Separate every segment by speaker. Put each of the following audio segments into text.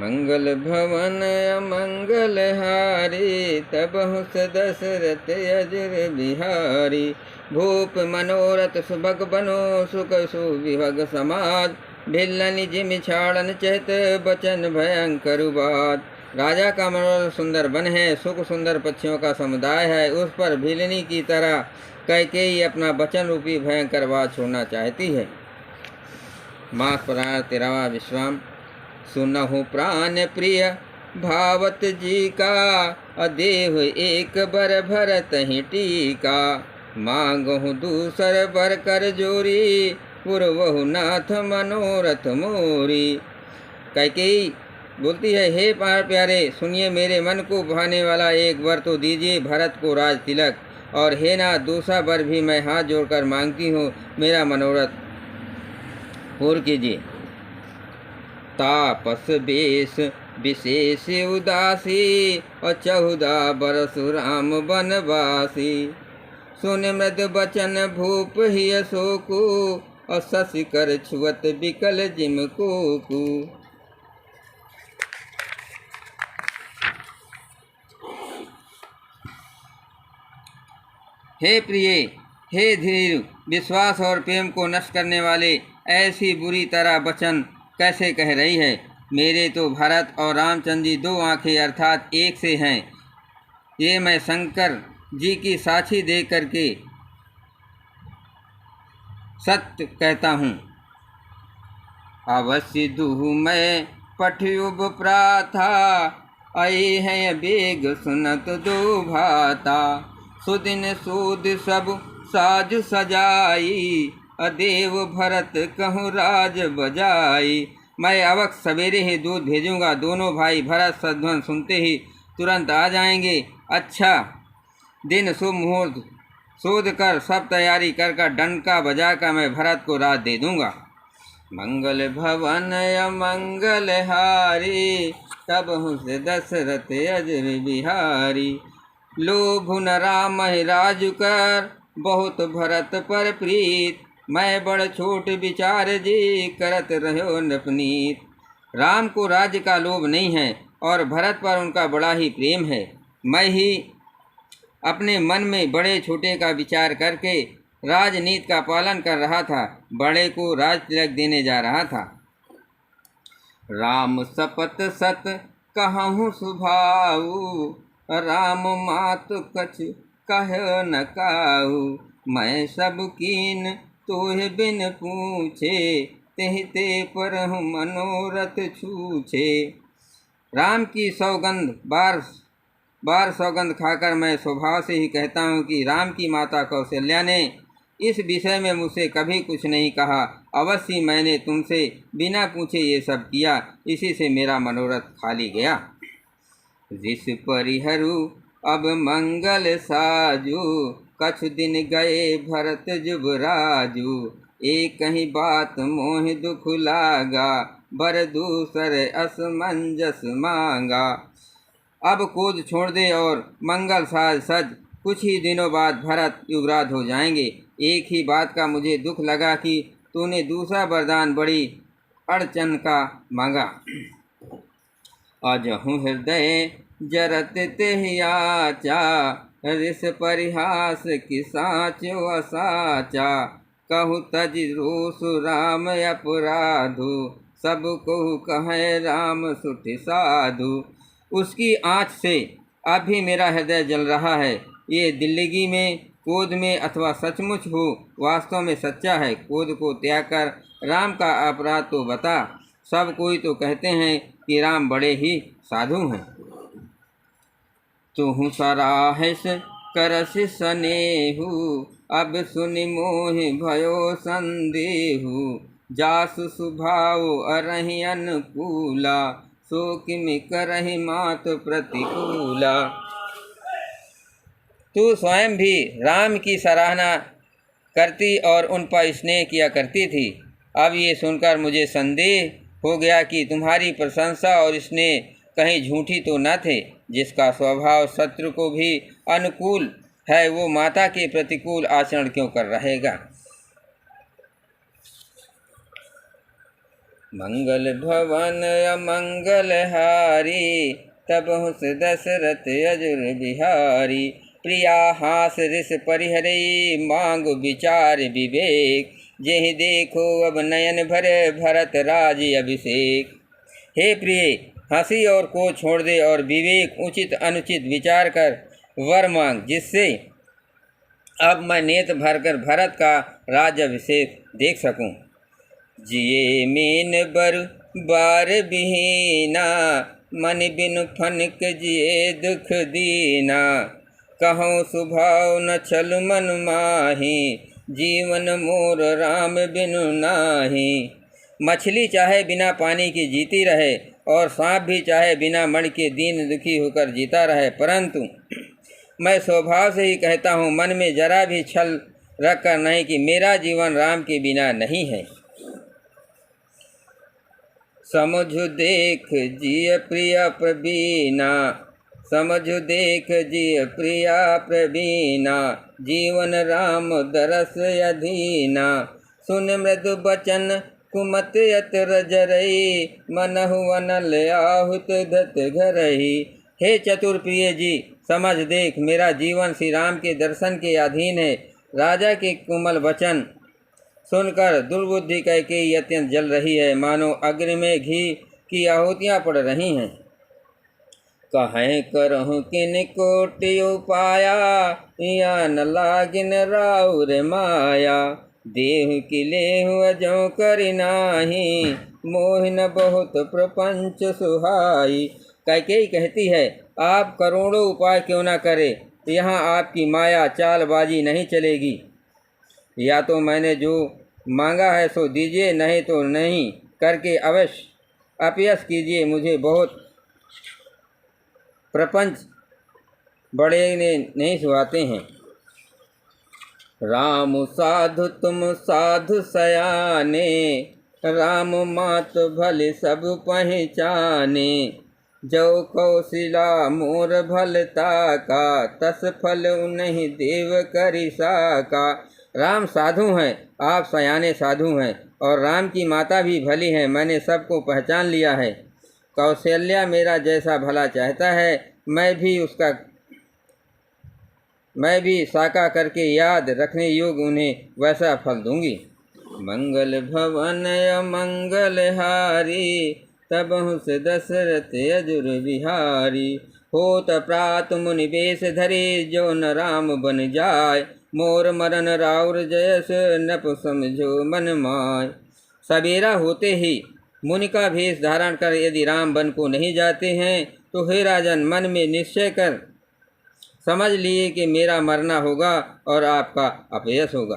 Speaker 1: मंगल भवन अमंगल हारी, तबहु स दशरथ अजर बिहारी। भूप मनोरथ सुभग बनो, सुख सुविभग समाज। भिल्लन जिमि छाड़न चहत, बचन भयंकर बात। राजा का मनोरथ सुंदर वन है, सुख सुंदर पक्षियों का समुदाय है। उस पर भिलनी की तरह कैकेयी अपना वचन रूपी भयंकर बात छोड़ना चाहती है। मास पुराण 13वां विश्वाम। सुनहु प्राण प्रिय भावत जी का, अदेव एक बर भरत ही टीका। मांगहु दूसर बर कर जोरी, पुरवहु नाथ मनोरथ मोरी। कैकेयी बोलती है, हे प्यारे सुनिए, मेरे मन को भाने वाला एक वर तो दीजिए, भरत को राज तिलक। और हे नाथ, दूसरा वर भी मैं हाथ जोड़कर मांगती हूँ, मेरा मनोरथ पूर्ण कीजिए। तापस बेश विशेष उदासी, और 14 बरस राम बनवासी। सुन मृद बचन भूप ही शोकु, और शशि कर छुअत बिकल जिम कोकु। हे प्रिय, हे धीर, विश्वास और प्रेम को नष्ट करने वाले, ऐसी बुरी तरह वचन कैसे कह रही है। मेरे तो भरत और रामचंद्र जी 2 आँखें अर्थात एक से हैं। ये मैं शंकर जी की साक्षी दे करके सत्य कहता हूँ। अवश्य दूँ मैं पठयुब प्राथा, आए हैं बेग सुनत दो भाता। सुदिन सूद सब साज सजाई, अदेव भरत कहूँ राज बजाई। मैं अवक सवेरे ही दूध भेजूंगा, दोनों भाई भरत सध्वन सुनते ही तुरंत आ जाएंगे। अच्छा दिन शुभ मुहूर्त शोध कर सब तैयारी कर डंका बजा कर मैं भरत को राज दे दूंगा। मंगल भवन अमंगल हारी, तबहु स दशरथ अजर बिहारी। लोभ न राम राजु कर, बहुत भरत पर प्रीत। मैं बड़ छोट विचार जी, करत रहो नपनीत। राम को राज्य का लोभ नहीं है और भरत पर उनका बड़ा ही प्रेम है। मैं ही अपने मन में बड़े छोटे का विचार करके राजनीति का पालन कर रहा था, बड़े को राज तिलक देने जा रहा था। राम सपत सत कहूँ सुभाऊ, राम मात कछ कह न काऊ। मैं सब कीन तोह बिन पूछे, तेह ते पर मनोरथ छूछे। राम की सौगंध बार सौगंध खाकर मैं स्वभाव से ही कहता हूँ कि राम की माता कौशल्या ने इस विषय में मुझसे कभी कुछ नहीं कहा। अवश्य मैंने तुमसे बिना पूछे ये सब किया, इसी से मेरा मनोरथ खाली गया। जिस परिहरु अब मंगल साजू, कछ दिन गए भरत जुबराजू। एक ही बात मोह दुख लागा, बर दूसर असमंजस मांगा। अब क्रोध छोड़ दे और मंगल साज सज, कुछ ही दिनों बाद भरत युवराज हो जाएंगे। एक ही बात का मुझे दुख लगा कि तूने दूसरा वरदान बड़ी अड़चन का मांगा। अजहु हृदय जरत तेहियाचा, रिस परिहास की साचो असाचा। कहु तज रोष राम अपराधु, सब कहु कहे राम सुठ साधु। उसकी आँच से अब भी मेरा हृदय जल रहा है। ये दिल्लगी में, क्रोध में अथवा सचमुच हो, वास्तव में सच्चा है। क्रोध को त्याग कर राम का अपराध तो बता। सब कोई तो कहते हैं कि राम बड़े ही साधु हैं। तुहु सराहस करस सनेहु, अब सुनि मोहि भयो संदेहु। जासु सुभाव अरहि अनुकूला, सो किमि करहि मात प्रतिकूला। तू स्वयं भी राम की सराहना करती और उन पर स्नेह किया करती थी। अब ये सुनकर मुझे संदेह हो गया कि तुम्हारी प्रशंसा और स्नेह कहीं झूठी तो न थे। जिसका स्वभाव शत्रु को भी अनुकूल है, वो माता के प्रतिकूल आचरण क्यों कर रहेगा। मंगल भवन अमंगल हारी, तबहु से दशरथ अजुर बिहारी। प्रिया हास रिस परिहरे, मांग विचार विवेक, जेहि देखो अब नयन भरे भरत राज अभिषेक। हे प्रिय, हंसी और को छोड़ दे और विवेक उचित अनुचित विचार कर वर मांग, जिससे अब मैं नेत्र भरकर भरत का राज्याभिषेक देख सकूं। जिये मीन बर बार बिहीना, मन बिनु फनक जिये दुख दीना। कहूँ सुभाव न छल मन माही, जीवन मोर राम बिनु नाही। मछली चाहे बिना पानी की जीती रहे और सांप भी चाहे बिना मण के दीन दुखी होकर जीता रहे, परंतु मैं स्वभाव से ही कहता हूँ, मन में जरा भी छल रखकर नहीं, कि मेरा जीवन राम के बिना नहीं है। समझु देख जिय प्रिया प्रवीणा, समझु देख जिय प्रिया प्रवीणा। जीवन राम दरस अधीना, सुन मृदु बचन कुमत यत्र जरई। मनहु अनल आहुत धत घरई। हे चतुर प्रिय जी, समझ देख, मेरा जीवन श्री राम के दर्शन के अधीन है। राजा के कोमल वचन सुनकर दुर्बुद्धि कैकेयी अत्यंत जल रही है, मानो अग्नि में घी की आहुतियाँ पड़ रही हैं। कहें करहूँ किन कोटि उपाया, या न लागिन राउर माया। देह की लेहु अजो करि नाही, मोहिन बहुत प्रपंच सुहाई। कैकेयी कहती है, आप करोड़ों उपाय क्यों न करें, यहाँ आपकी माया चालबाजी नहीं चलेगी। या तो मैंने जो मांगा है सो दीजिए, नहीं तो नहीं करके अवश्य अपयश कीजिए। मुझे बहुत प्रपंच बड़े ने नहीं सुहाते हैं। राम साधु तुम साधु सयाने, राम मात भले सब पहचाने। जो कौशिला मोर भलता का, तस फल उन्हीं देव करि साका। राम साधु हैं, आप सयाने साधु हैं, और राम की माता भी भली है, मैंने सबको पहचान लिया है। कौशल्या मेरा जैसा भला चाहता है, मैं भी साका करके याद रखने योग्य उन्हें वैसा फल दूंगी। मंगल भवन अमंगल हारी, तबहु से दशरथ अजुर बिहारी। होत प्रात मुनि बेश धरे, जो न राम बन जाय। मोर मरन राउर जयस, नप समझो मन माय। सवेरा होते ही मुनि का भेष धारण कर यदि राम वन को नहीं जाते हैं, तो हे राजन, मन में निश्चय कर समझ लिए कि मेरा मरना होगा और आपका अपयश होगा।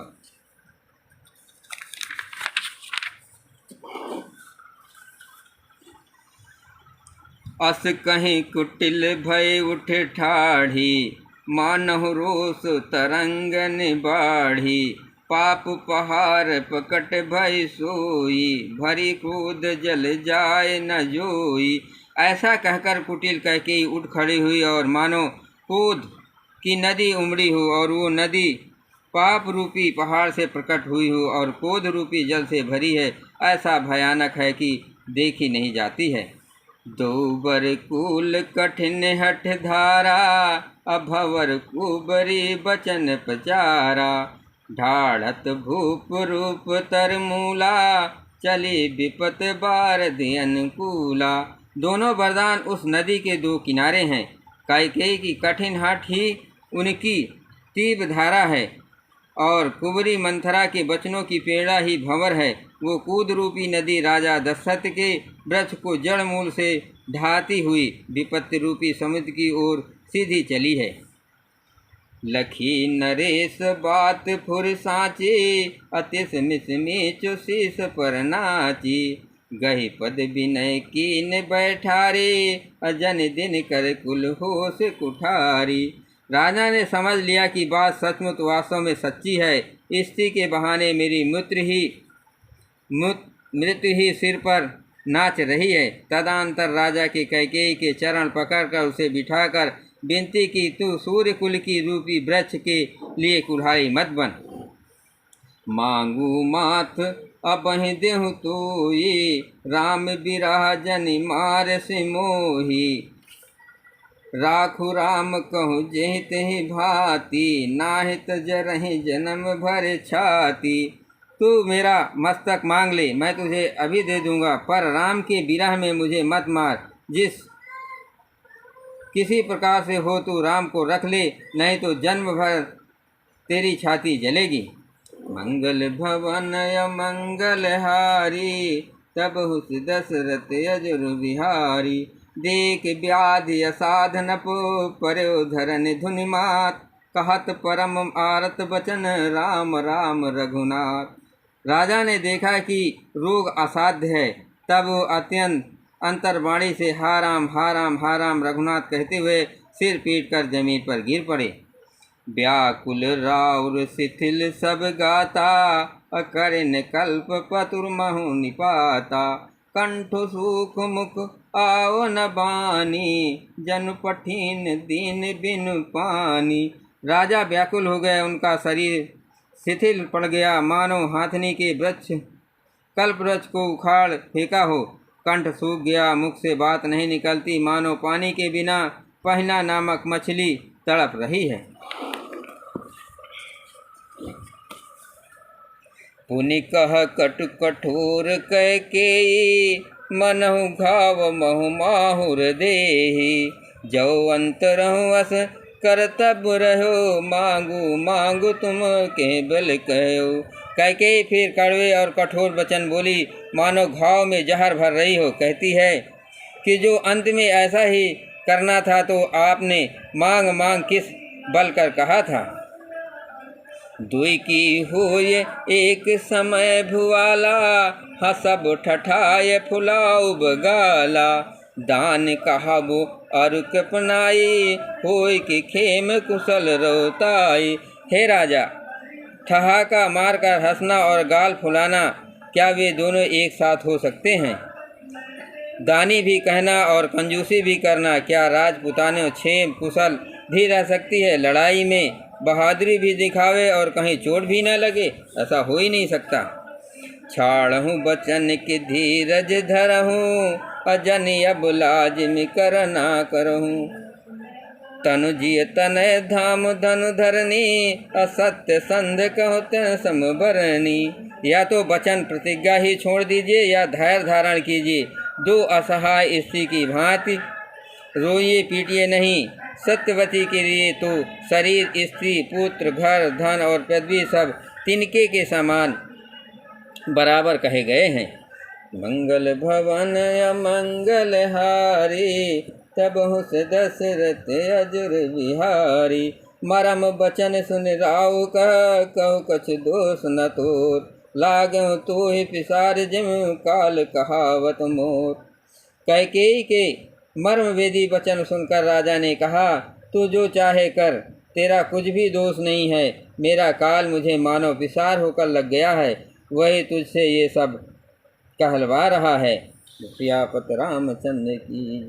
Speaker 1: अस कहीं कुटिल भय उठ ठाढ़ी, मानहु रोष तरंगन बाढ़ी। पाप पहाड़ पकट भय सोई, भरी क्रोध जल जाए न जोई। ऐसा कहकर कुटिल कैकेयी उठ खड़ी हुई और मानो क्रोध की नदी उमड़ी हो, और वो नदी पाप रूपी पहाड़ से प्रकट हुई हो और क्रोध रूपी जल से भरी है। ऐसा भयानक है कि देखी नहीं जाती है। दो बर कुल कठिन हठ धारा, अभवर कुबरी बचन पचारा। ढाढ़त भूप रूप तर मूला, चली विपत बारद अनुकूला। दोनों वरदान उस नदी के दो किनारे हैं। कैकेयी की कठिन हठ ही उनकी तीव्र धारा है, और कुबरी मंथरा के बचनों की प्रेरणा ही भंवर है। वो कूद रूपी नदी राजा दशरथ के वृक्ष को जड़ मूल से ढाती हुई विपत्ति रूपी समुद्र की ओर सीधी चली है। लखी नरेश बात फुर साची, अतिश मिसमीचु शीस पर नाची। गही पद विनय कीन बैठारे, अजन दिन कर कुल होश कुठारी। राजा ने समझ लिया कि बात सचमुच वास्तव में सच्ची है। स्त्री के बहाने मेरी मृत्यु ही सिर पर नाच रही है। तदनंतर राजा के कैकेयी के चरण पकड़कर उसे बिठाकर विनती की, तू सूर्य कुल की रूपी वृक्ष के लिए कुल्हाड़ी मत बन। मांगू माथ अबहि देहु तोई, राम बिरह जनि मार से मोही। राखु राम कहूँ जेहि तेहि भांति, नाहित जरहि जन्म भर छाती। तू मेरा मस्तक मांग ले, मैं तुझे अभी दे दूंगा, पर राम के विरह में मुझे मत मार। जिस किसी प्रकार से हो तू राम को रख ले, नहीं तो जन्म भर तेरी छाती जलेगी। मंगल भवन अमंगल हारी, तब हुस दशरथ अजुर बिहारी। देख व्याधि असाधन पर्यो धरन धुनि मात, कहत परम आरत बचन राम राम रघुनाथ। राजा ने देखा कि रोग असाध्य है, तब वो अत्यंत अंतर्वाणी से हा राम हा राम हा राम रघुनाथ कहते हुए सिर पीट कर जमीन पर गिर पड़े। व्याकुल राउर शिथिल सब गाता, अकरिन कल्प पतुर महु निपाता। कंठ सूख मुख आओ न बानी, जन पठिन दीन बिन पानी। राजा व्याकुल हो गए, उनका शरीर शिथिल पड़ गया, मानो हाथनी के वृक्ष कल्प वृक्ष को उखाड़ फेंका हो। कंठ सूख गया, मुख से बात नहीं निकलती, मानो पानी के बिना पहिना नामक मछली तड़प रही है। पुनि कह कटु कठोर कह के, मनहु घाव महु माहुर देहि। जो अंतरहु अस करतब रहो, मांगू मांगू तुम के बल कहो। कैकेयी फिर कड़वे और कठोर वचन बोली, मानो घाव में जहर भर रही हो। कहती है कि जो अंत में ऐसा ही करना था तो आपने मांग मांग किस बल कर कहा था। दुई की होय एक समय भुआला, हसब ठठाय फुलाउ बगाला। दान कहाबो अरुक अपनाई, होय कि खेम कुशल रोताई। हे राजा, ठहाका मारकर हंसना और गाल फुलाना, क्या वे दोनों एक साथ हो सकते हैं? दानी भी कहना और कंजूसी भी करना, क्या राजपुताने क्षेम कुशल भी रह सकती है? लड़ाई में बहादुरी भी दिखावे और कहीं चोट भी न लगे, ऐसा हो ही नहीं सकता। छाड़हूँ बचन की धीरज धरहूँ, अजन अब लाजिम करना करहूँ। तनु जिय तनय धाम धनु धरनी, असत्य संध कहत समबरनी। या तो वचन प्रतिज्ञा ही छोड़ दीजिए या धैर्य धारण कीजिए। दो असहाय स्त्री की भांति रोइए पीटिए नहीं। सत्यवती के लिए तो शरीर, स्त्री, पुत्र, घर, धन और पदवी सब तिनके के समान बराबर कहे गए हैं। मंगल भवन अमंगल हारी, तब हुस दशरथ अजुर बिहारी। मरम बचन सुन राउ कहो कछ दोष न तोर, लागहु तोहि पिसार जिम काल कहावत मोर। कैकेयी के मर्म वेदी वचन सुनकर राजा ने कहा, तू जो चाहे कर, तेरा कुछ भी दोष नहीं है। मेरा काल मुझे मानो पिसार होकर लग गया है, वही तुझसे ये सब कहलवा रहा है। सियापत रामचंद्र की।